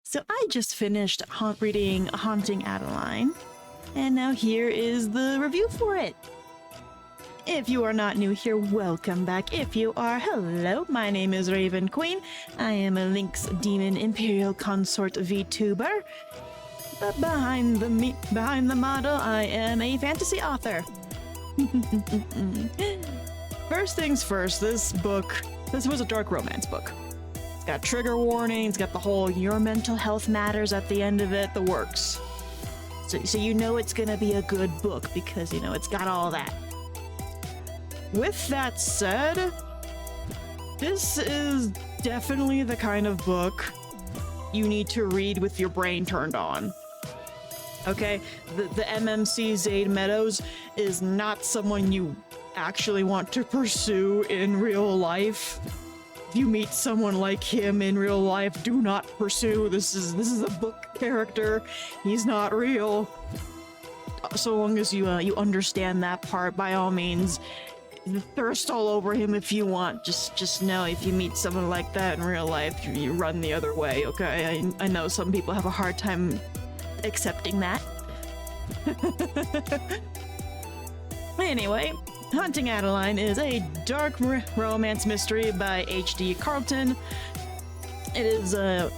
So I just finished reading Haunting Adeline, and now here is the review for it. If you are not new here, welcome back. If you are, hello, my name is Raven Queen. I am a Lynx Demon Imperial Consort VTuber. But behind the model, I am a fantasy author. First things first, this was a dark romance book. It's got trigger warnings, got the whole your mental health matters at the end of it, the works. So you know it's gonna be a good book because, you know, it's got all that. With that said, this is definitely the kind of book you need to read with your brain turned on. Okay? The MMC Zaid Meadows is not someone you actually want to pursue in real life. If you meet someone like him in real life, do not pursue. This is a book character. He's not real. So long as you understand that part, by all means, thirst all over him if you want. Just know if you meet someone like that in real life, you run the other way, okay? I know some people have a hard time accepting that. Anyway, Haunting Adeline is a dark romance mystery by H.D. Carlton. It's a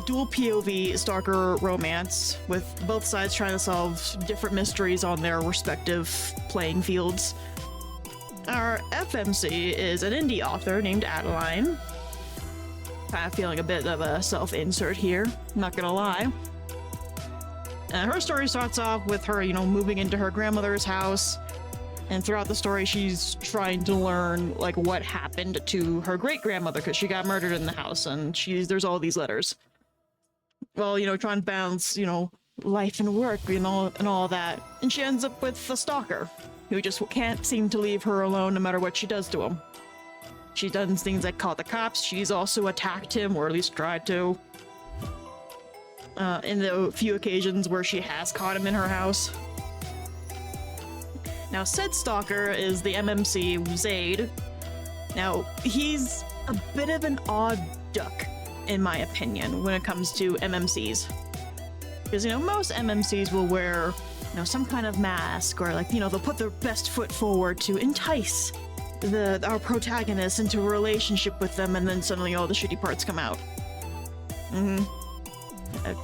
dual POV stalker romance with both sides trying to solve different mysteries on their respective playing fields. Our FMC is an indie author named Adeline. Kind of feeling a bit of a self-insert here, not gonna lie. Her story starts off with her, moving into her grandmother's house. And throughout the story, she's trying to learn, what happened to her great-grandmother, because she got murdered in the house, and there's all these letters. Well, trying to balance, life and work, and all that. And she ends up with a stalker, who just can't seem to leave her alone no matter what she does to him. She's done things like call the cops. She's also attacked him, or at least tried to. In the few occasions where she has caught him in her house. Now, said stalker is the MMC Zaid. Now, he's a bit of an odd duck, in my opinion, when it comes to MMCs. Because, most MMCs will wear, some kind of mask, or they'll put their best foot forward to entice our protagonist into a relationship with them, and then suddenly all the shitty parts come out.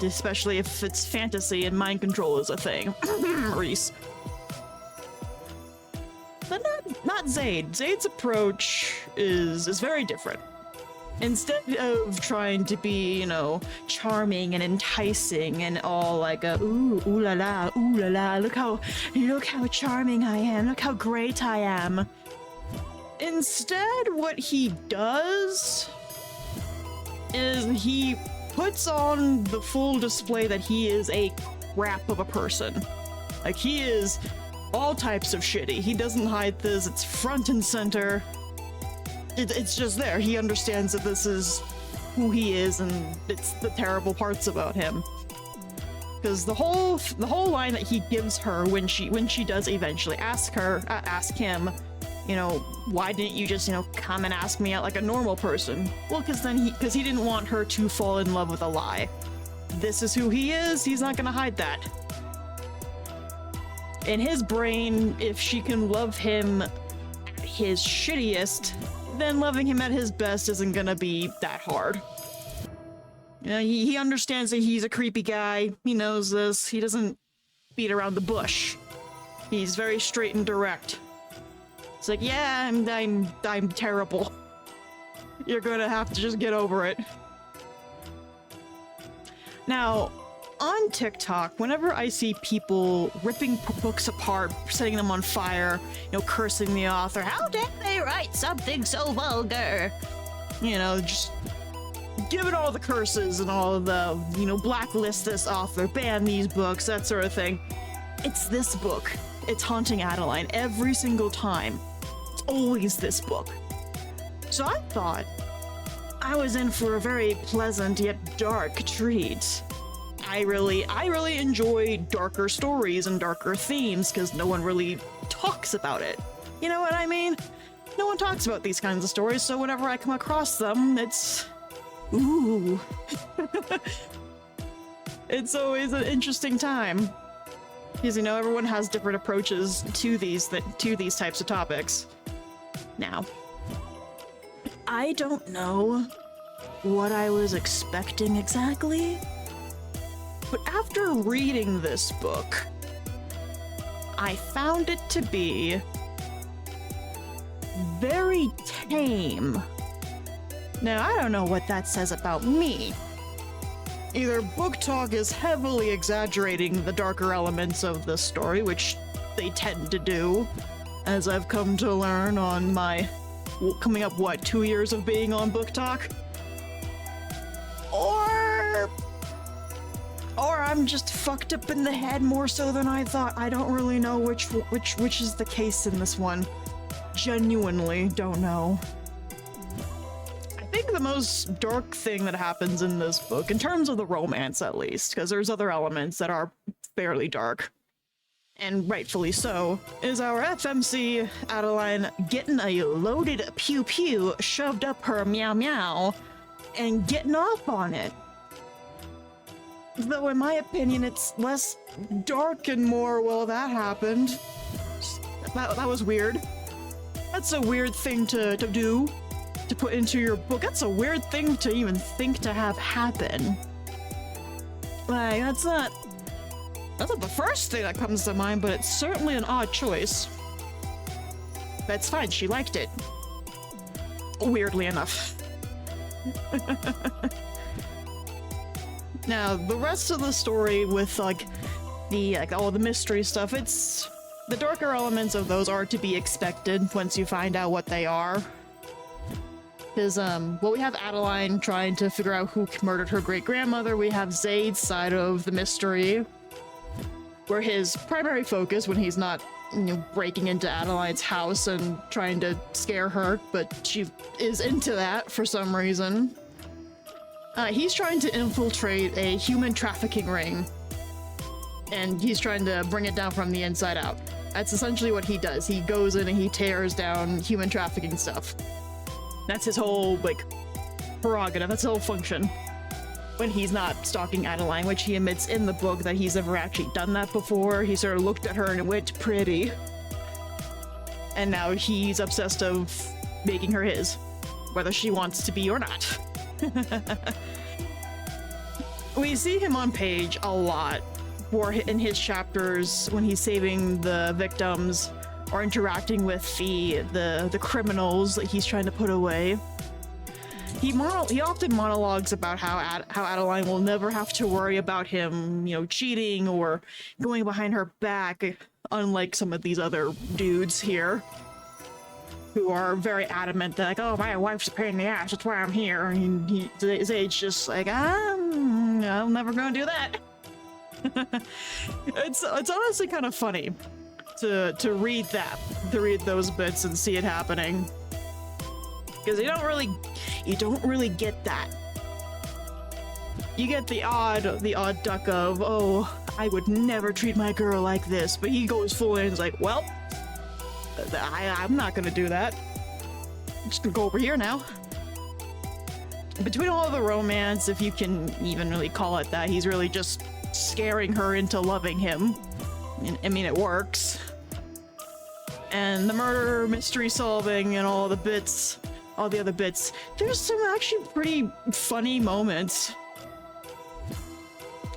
Especially if it's fantasy and mind control is a thing. Reese. But not Zaid. Zaid's approach is very different. Instead of trying to be, charming and enticing and all like a ooh la la, look how charming I am, look how great I am. Instead, what he does is he puts on the full display that he is a crap of a person. Like, he is all types of shitty. He doesn't hide this. It's front and center. It's just there. He understands that this is who he is, and it's the terrible parts about him. Because the whole line that he gives her when she does eventually ask him, why didn't you just, come and ask me out like a normal person? Well, because he didn't want her to fall in love with a lie. This is who he is. He's not gonna hide that. In his brain, if she can love him at his shittiest, then loving him at his best isn't gonna be that hard. He understands that he's a creepy guy. He knows this. He doesn't beat around the bush. He's very straight and direct. It's like, yeah, I'm terrible. You're gonna have to just get over it. Now, on TikTok, whenever I see people ripping books apart, setting them on fire, cursing the author, how dare they write something so vulgar? Just give it all the curses and all of the, blacklist this author, ban these books, that sort of thing. It's this book. It's Haunting Adeline every single time. It's always this book. So I thought I was in for a very pleasant yet dark treat. I really enjoy darker stories and darker themes because no one really talks about it. You know what I mean? No one talks about these kinds of stories, so whenever I come across them, it's ooh. It's always an interesting time. Because, you know, everyone has different approaches to these types of topics. Now, I don't know what I was expecting exactly, but after reading this book, I found it to be very tame. Now, I don't know what that says about me. Either Book Talk is heavily exaggerating the darker elements of the story, which they tend to do, as I've come to learn on my, coming up, 2 years of being on Book Talk? Or I'm just fucked up in the head more so than I thought. I don't really know which is the case in this one. Genuinely don't know. I think the most dark thing that happens in this book, in terms of the romance at least, because there's other elements that are fairly dark, and rightfully so, is our FMC Adeline getting a loaded pew pew shoved up her meow meow and getting off on it. Though in my opinion it's less dark and more, well, that happened. That was weird. That's a weird thing to do, to put into your book. That's a weird thing to even think to have happen. Like, that's not the first thing that comes to mind, but it's certainly an odd choice. That's fine, she liked it. Weirdly enough. Now, the rest of the story with, like, all the mystery stuff, it's... The darker elements of those are to be expected once you find out what they are. Because, well, we have Adeline trying to figure out who murdered her great-grandmother. We have Zaid's side of the mystery, where his primary focus, when he's not, you know, breaking into Adeline's house and trying to scare her, but she is into that for some reason. He's trying to infiltrate a human trafficking ring, and he's trying to bring it down from the inside out. That's essentially what he does. He goes in and he tears down human trafficking stuff. That's his whole, like, prerogative. That's his whole function. When he's not stalking Adeline, which he admits in the book that he's never actually done that before. He sort of looked at her and went, pretty. And now he's obsessed of making her his, whether she wants to be or not. We see him on page a lot, or in his chapters when he's saving the victims or interacting with the criminals that he's trying to put away. He often monologues about how Adeline will never have to worry about him, you know, cheating or going behind her back, unlike some of these other dudes here, who are very adamant that, like, oh, my wife's a pain in the ass, that's why I'm here. And Zaid's just like, I'm never gonna do that. It's honestly kind of funny to read those bits and see it happening, because you don't really get that. You get the odd duck of, oh, I would never treat my girl like this, but he goes full in and is like, well, I'm not gonna do that. I'm just gonna go over here now. Between all the romance, if you can even really call it that, he's really just scaring her into loving him. I mean, it works. And the murder, mystery solving, and all the other bits, there's some actually pretty funny moments.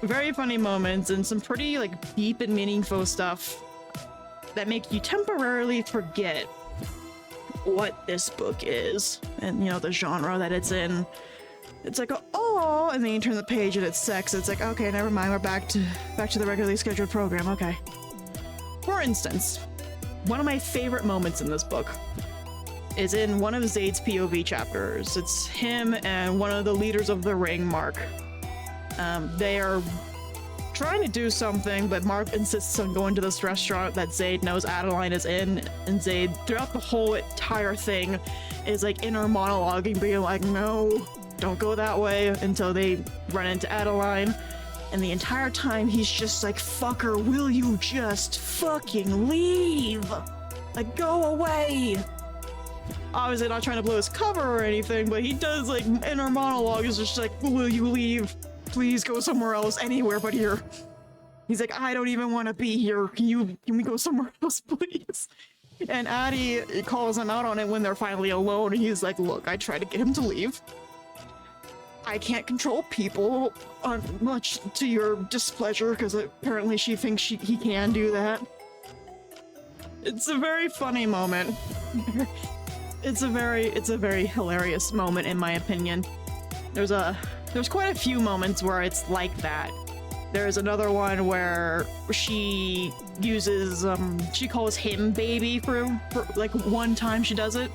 Very funny moments, and some pretty, like, deep and meaningful stuff that make you temporarily forget what this book is, and, you know, the genre that it's in. It's like, oh, and then you turn the page and it's sex. It's like, okay, never mind, we're back to the regularly scheduled program, okay. For instance, one of my favorite moments in this book is in one of Zaid's POV chapters. It's him and one of the leaders of the ring, Mark. They are trying to do something, but Mark insists on going to this restaurant that Zaid knows Adeline is in, and Zaid, throughout the whole entire thing, is like inner monologuing, being like, no, don't go that way, until they run into Adeline. And the entire time he's just like, fucker, will you just fucking leave? Like, go away. Obviously not trying to blow his cover or anything, but he does, like, inner monologue is just like, will you leave? please go somewhere else, anywhere but here. He's like, I don't even want to be here. Can we go somewhere else, please? And Addie calls him out on it when they're finally alone. And he's like, look, I tried to get him to leave. I can't control people much to your displeasure because apparently she thinks he can do that. It's a very funny moment. It's a very hilarious moment in my opinion. There's quite a few moments where it's like that. There's another one where she uses she calls him baby for like one time she does it,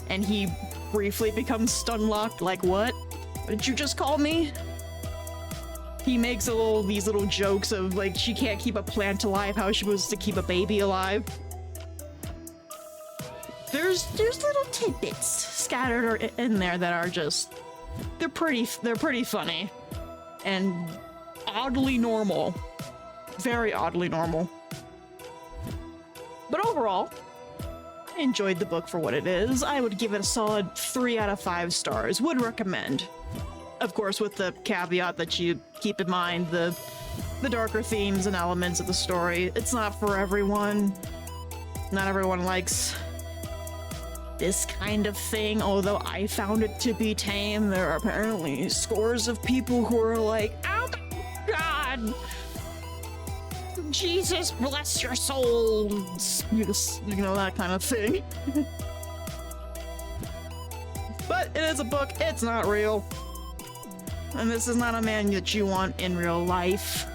and he briefly becomes stun locked. Like, what did you just call me? He makes these little jokes of like she can't keep a plant alive, how is she supposed to keep a baby alive? There's little tidbits scattered in there that are just they're pretty funny and oddly normal. Very oddly normal. But overall, I enjoyed the book for what it is. I would give it a solid 3 out of 5 stars. Would recommend. Of course, with the caveat that you keep in mind the darker themes and elements of the story. It's not for everyone. Not everyone likes this kind of thing, although I found it to be tame. There are apparently scores of people who are like, oh my god! Jesus bless your souls! You know, that kind of thing. But it is a book, it's not real. And this is not a man that you want in real life.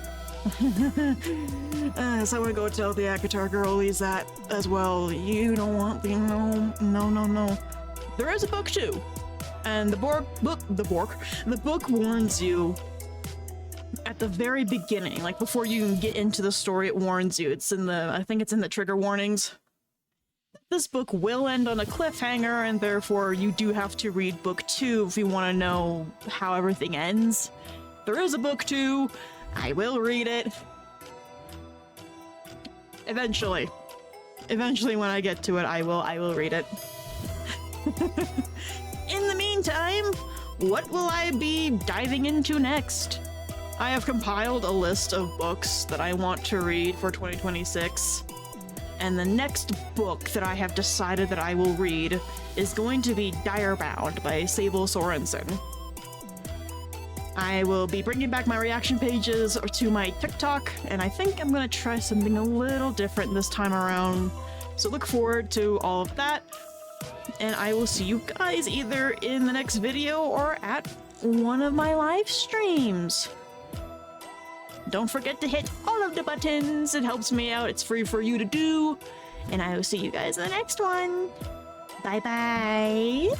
So I'm gonna go tell the Akatar girlies that as well. You don't want the no. There is a book too, and the book warns you at the very beginning, like before you can get into the story. It warns you. It's in I think it's in the trigger warnings. This book will end on a cliffhanger, and therefore you do have to read book 2 if you want to know how everything ends. There is a book 2. I will read it. Eventually when I get to it, I will read it. In the meantime, what will I be diving into next? I have compiled a list of books that I want to read for 2026. And the next book that I have decided that I will read is going to be Direbound by Sable Sorensen. I will be bringing back my reaction pages to my TikTok, and I think I'm gonna try something a little different this time around. So look forward to all of that, and I will see you guys either in the next video or at one of my live streams. Don't forget to hit all of the buttons, it helps me out, it's free for you to do, and I will see you guys in the next one. Bye bye!